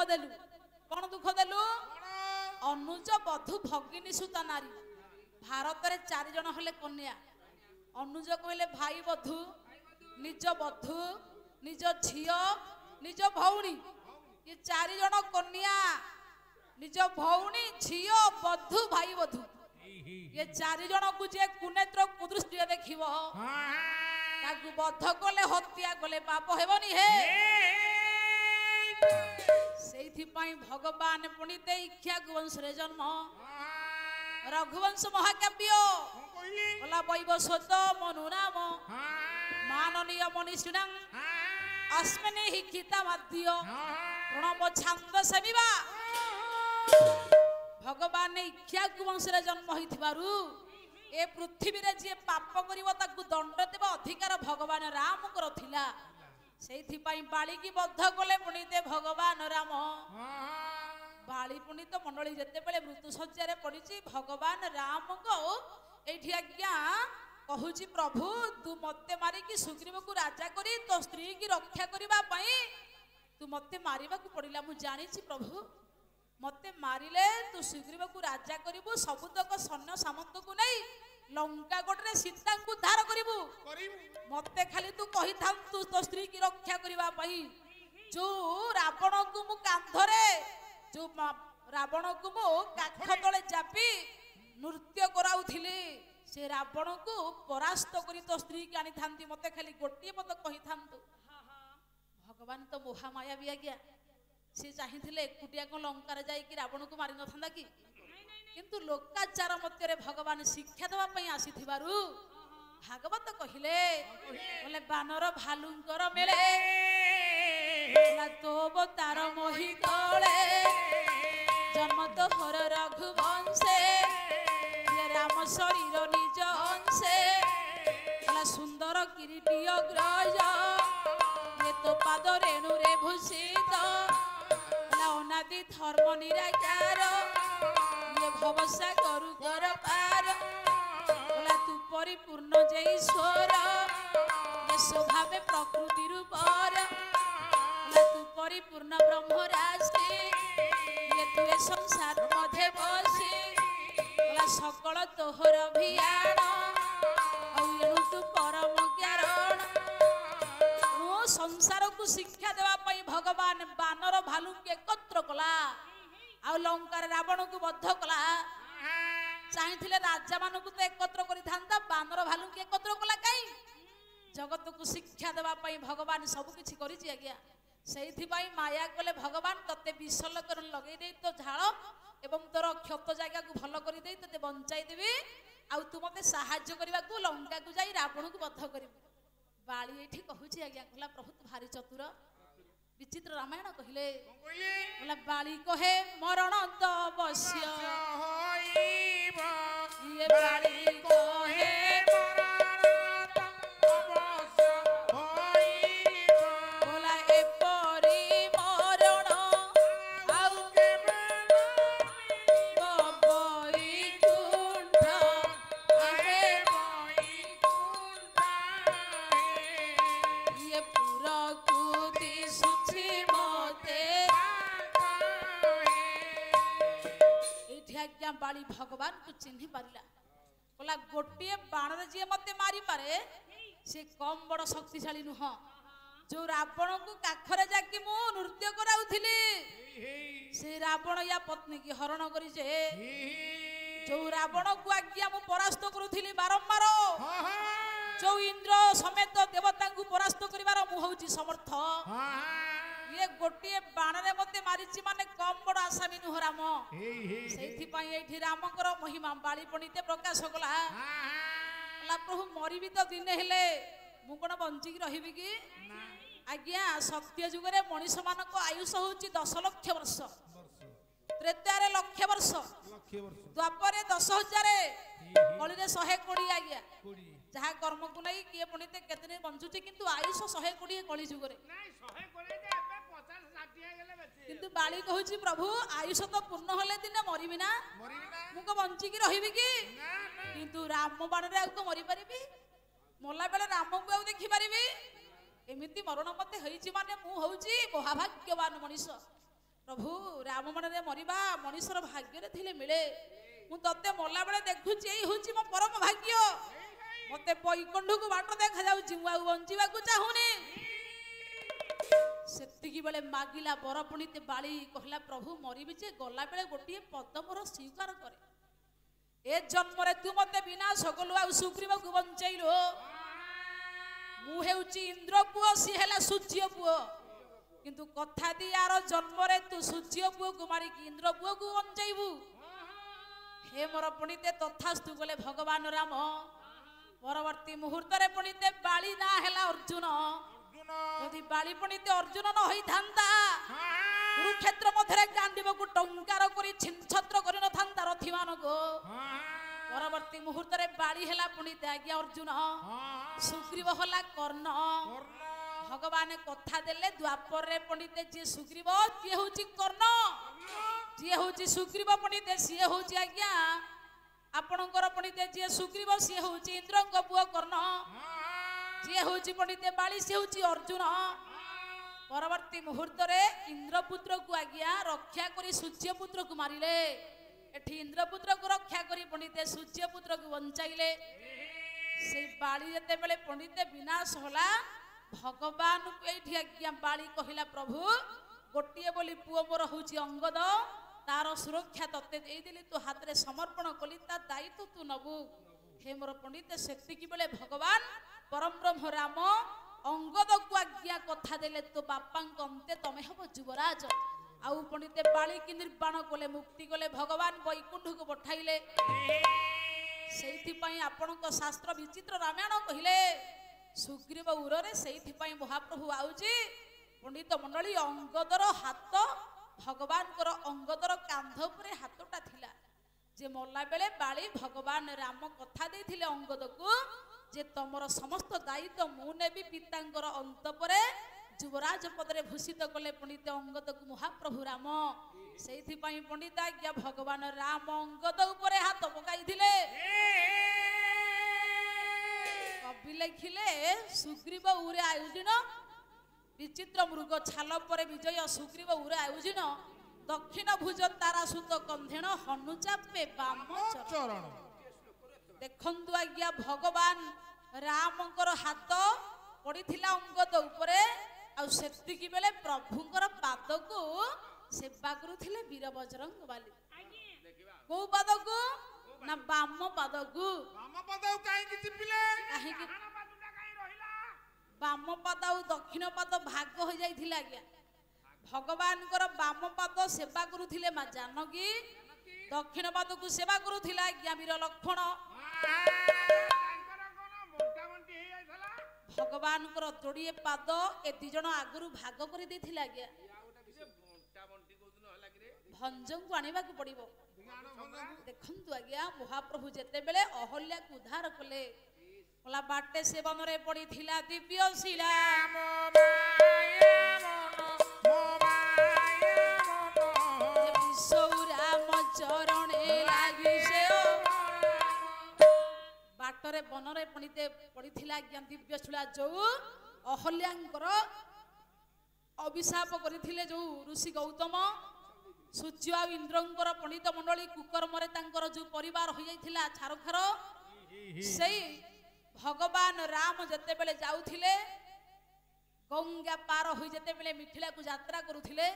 देलु कौन दुख देलु अनुज बधु भगिनी सुता नारी भारत रे 4 जन हले कन्या अनुज कहले भाई बधु निज झियो निज भौणी ये 4 जन कन्या निज भौणी झियो बधु भाई बधु ये 4 जन को जे कुनेत्र कुदृष्टि देखिबो ताकू बध कले हत्या कले पाप हेबनी हे सेथि पई भगवान पुणी दे इक्ष्वाकु वंश रे जन्म रघुवंश महाकाव्य बोला वैवस्वत मनु नाम माननीय मनीषिणां अस्मिन् हि गीता माध्य प्रणव छांद सेविवा भगवान इक्ष्वाकु वंश रे जन्म होइथिबारु ए पृथ्वी रे जे पाप करिवो ताकू दंड देबा अधिकार भगवान राम करथिला सेथि पई बाली की बद्ध कले पुणीते भगवान राम बाली पुणीत मंडली जेते बेले मृत्यु सज्जा पड़ी भगवान राम को एठी आज्ञा कहूची प्रभु तू मते मारी की सुग्रीव को राजा करी तो स्त्री की रक्षा करबा पई तू मते मारिबा को पड़िला मु जानि छी प्रभु मते मारिले तू सुग्रीव को राजा करिबु सबुतक सैन्य सामंत को नहीं लंका गोटरे सीता को उद्धार करिबु मते खाली तू कहि थाम तू तो स्त्री की रक्षा करबा पई जो रावण को मु कांधरे जो रावण को मु काख तळे जापी नृत्य कराउथिली से रावण को परास्त करी तो स्त्री की आनी थांती मते खाली गोटी पद कहि थाम तू भगवान तो मोहा माया भी आ गया से चाहिए एकुटिया को लंकार जाइए रावण को मारी नथा कि किंतु लोकाचार मध्य भगवान शिक्षा देवाई आसी भागवत कहले बोले बानर भालुंकर मेले तो तार मोहि तले जन्म तो हर रघुवंशे राम शरीर निज अंशे सुंदर किरीटिय ग्रज ये तो पाद रेणु रे भूषित अनादि धर्म निराकार ये भवसा करू कर पार बोला तू परिपूर्ण जे ईश्वर ये स्वभावे प्रकृति रूपर बोला तू परिपूर्ण ब्रह्म राशि ये तू ए संसार मध्य बसी बोला सकल तोहर अभियान एणु तू परम ज्ञान संसार को शिक्षा देवा पई भगवान बानर भालू के एकत्र कला आ लंकार रावण को बद्ध कला चाहिए राजा मान को तो एकत्र करी थांता बानर भालू के एकत्र कला कई जगत को शिक्षा देवा पई भगवान सब किछि करिछि आज्ञा सेथि पई माया कले भगवान तते विषल कर लगै दे तो झाळ एवं तोर क्षत जायगा को भलो करी दे तते बंचाई देबी आ तू मते सहाय्य करबा को लंका को जाई रावण को बद्ध करबी बाली एठी कहूची आज्ञा कहला प्रभु तू भारी चतुर विचित्र रामायण कहले बोला बाली कहे मरण तो अवश्य ये बाली कहे बोला एपरी मरण आउ बई कुंठ आगे ये पूरा कुदी सुछि मते एठी बाली भगवान को चिन्हि पारिला बोला गोटे बाण जी मते मारी पारे से कम बड़ शक्तिशाली नुह जो रावण को काखरे जाकी मु नृत्य कराउथिली से रावण या पत्नी की हरण करी जे जो रावण को आज्ञा मु परास्त करूथिली बारंबार जो इंद्र समेत देवता को परास्त करिवार मु होउची समर्थ ये गोटे बाण रे मते मारिची माने कम बड़ आसामी नुह राम सेथि पई एठी रामकर महिमा बाली पणिते प्रकाश कला ला प्रभु मरी भी तो दिन हेले मु कोन बंची की रहिबी की आज्ञा सत्य युग रे मनीष मानक आयुष होउची 10 लाख वर्ष त्रेता रे लाख वर्ष द्वापर 10,000 कली रे 120 आज्ञा जहा कर्म को नहीं किए पुणिते केतने बंचुची किंतु आयुष 120 कली युग रे किंतु बाली कहूची प्रभु आयुष तो पूर्ण होले दिन मरिबी ना मुको बंची की रहिबी की किंतु राम बाण रे आको मरि परिबी मोला बेले राम को आ देखि परिबी एमिति मरण मते होईची माने मु होउची महाभाग्यवान मनीष प्रभु राम मणरे मरिबा मनीषर भाग्य थिले मिले मु तते मरला बेले देखुची एई होची मो परम भाग्य मते बैकुंठ को बाट देखा जाउची मु आ बंचिबा को चाहुनी सेतिकी बेले मागिला बर पुणीते बाली कहला प्रभु मरिबी जे गला बेले गोटिए पद मोर स्वीकार करे ए जन्म रे तू मते बिना सकलु आ सुग्रीव को बंचैलो मु हेउची इंद्र पुओ सी हेला सूर्य पुओ किंतु कथा दी यार जन्म रे तू सूर्य पुओ को मारी कि इंद्र पुओ को बंचैबू हे मोर पुणीते तथास्तु गले भगवान राम परवर्ती मुहूर्त रे पुणीते बाली ना हेला अर्जुन यदि बाली पुणीते अर्जुन न होई थांता कुरुक्षेत्र मध्यरे गांडीब को टंकार करी छिनछत्र करि न थांता रथी मानको परवर्ती मुहूर्त रे बाली हेला पुणीते आज्ञा अर्जुन सुग्रीव होला कर्ण भगवान कथा देले द्वापर रे पुणीते जे सुग्रीव जे होची कर्ण जे होची सुग्रीव पुणीते सी होची आज्ञा आपणकर पुणीते जे सुग्रीव सी होची इंद्रंग पुओ कर्ण जे होची पुणीते बाली सी होची अर्जुन परवर्ती मुहूर्त रे इंद्रपुत्र को आज्ञा रक्षा करी सूर्यपुत्र को मारिले एठी इंद्रपुत्र को रक्षा करी पुणीते सूर्यपुत्र को बंचाइले से बाली जते बेले पुणीते विनाश होला भगवान को एठी आज्ञा बाली कहिला प्रभु गोटिए बोली पुओ मोर होची अंगद तार सुरक्षा तते देई देली तू हाथ रे समर्पण कली ता दायित्व तू नबु हे मोर पुणीते सेतिकी बेले भगवान परम ब्रह्म राम अंगद को आज्ञा कथा देले तो बापा अंते तमे हब युवराज आउ पुणीते बाली की निर्वाण कले मुक्ति कले भगवान बैकुंठ को पठाइले सेइथि पई आपनक शास्त्र विचित्र रामायण कहिले सुग्रीव उररे सेइथि पई महाप्रभु आउची पंडित मंडली अंगदर हाथ भगवान कर अंगदर कांध उपरे हाथटा थिला जे मरला बेले बाली भगवान राम कथा देथिले अंगद को जे तमर समस्त दायित्व मु नेबी पितांकर अंत परे युवराज पदरे भूषित कले पंडित अंगद को महाप्रभु राम सेइथि पई पंडित आज्ञा भगवान राम अंगद उपरे हाथ पकाइथिले कवि लिखिले सुग्रीव उरे आयोजन विचित्र मृग छाल पर विजय सुग्रीव उरे आयोजन दक्षिण भुज तारा सुत कंधेण हनुचापे बाम चरण देखंतु आज्ञा भगवान रामंकर हाथ पड़िथिला अंगद उपरे आ सेतिकी बेले प्रभुंकर पाद को सेवा करुथिले वीर बजरंग बाली को पाद को ना बाम पाद को काहे कि चिपिले काहे कि बाम पाद और दक्षिण पाद भाग हो जाइथिला आज्ञा भगवान कर बाम पाद सेवा करुथिले मा जानकी दक्षिण पाद को सेवा करुथिला आज्ञा वीर लक्ष्मण भगवान कर जोड़िए पाद ए दी जण आगुरु भाग कर देथिला आज्ञा भंजं को आनिबा को पड़िबो देखंतु आज्ञा महाप्रभु जेते बेले अहल्या को उद्धार कले कला बाटे से बनरे पड़ी थिला दिव्य शिला बाटरे बनरे पणिते पड़ी थिला ज्ञान दिव्य शिला जो अहल्यांकर अभिशाप करिथिले जो ऋषि गौतम सूर्य आ इंद्रंकर पंडित मंडली कुकर्मरे तांकर जो परिवार हो जाइथिला छारखार सेई भगवान राम जते बेले जाउथिले गंगा पार होई जते बेले मिथिला को यात्रा करुथिले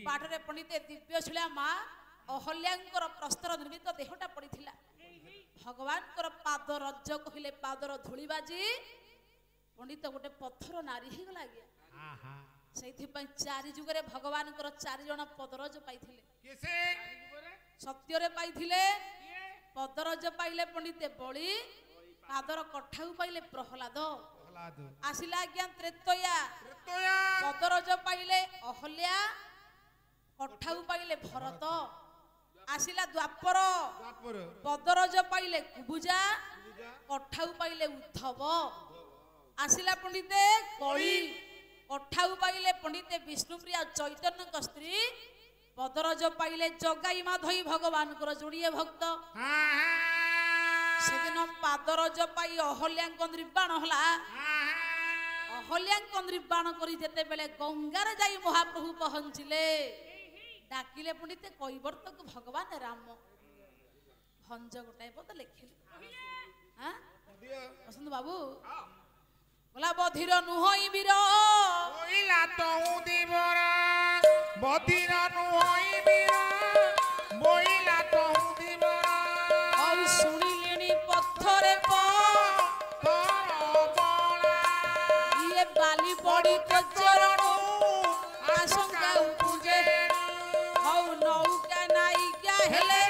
बाटरे पंडिते दिव्य शिला मा अहल्यांकर प्रस्तर निर्मित देहटा पड़िथिला भगवान कर पाद रज कहिले पादर धूली बाजी पंडित गोटे पत्थर नारी ही गला गया सेइथि पई चारि जुगरे भगवान कर चारि जण पदरज पाइथिले केसे सत्य रे पाइथिले पदरज पाइले पंडिते बळी पादर कठाउ पाइले प्रहलाद आसिला आज्ञा त्रेतया पदरज पाइले अहल्या कठाउ पाइले भरत आसिला द्वापर पदरज पाइले कुबुजा कठाउ पाइले उद्धव आसिला पंडिते कली कठाउ पाइले पंडिते विष्णुप्रिया चैतन्य स्त्री पदरज पाइले जगाई माधई भगवान को जोड़िए भक्त सेदिन पादरज पाई अहल्यांक निर्वाण होला अहल्यांक निर्वाण करी जेते बेले गंगार जाई महाप्रभु पहुंचिले ଡାକିଲେ ପୁଣିତେ କୈବର୍ତ୍ତକୁ ଭଗବାନ ରାମ ଭଞ୍ଜ ଗୋଟାଏ ପଦ ଲେଖିଲେ। ବସନ୍ତ ବାବୁ ବୋଲା ବଧିର ନୁହଇ ବୀର ବୋଇଲା ତଉ ଦିବରା ବଧିର ନୁହଇ ବୀର ବୋଇଲା ତଉ ଦିବରା ଆଉ ଶୁଣିଲେଣି ପଥରେ ଇଏ ବାଲି ପଡି ଚରଣ ଆଶଙ୍କା ଉପୁଜେ ହଉ ନୌକା ନାଇକା ହେଲେ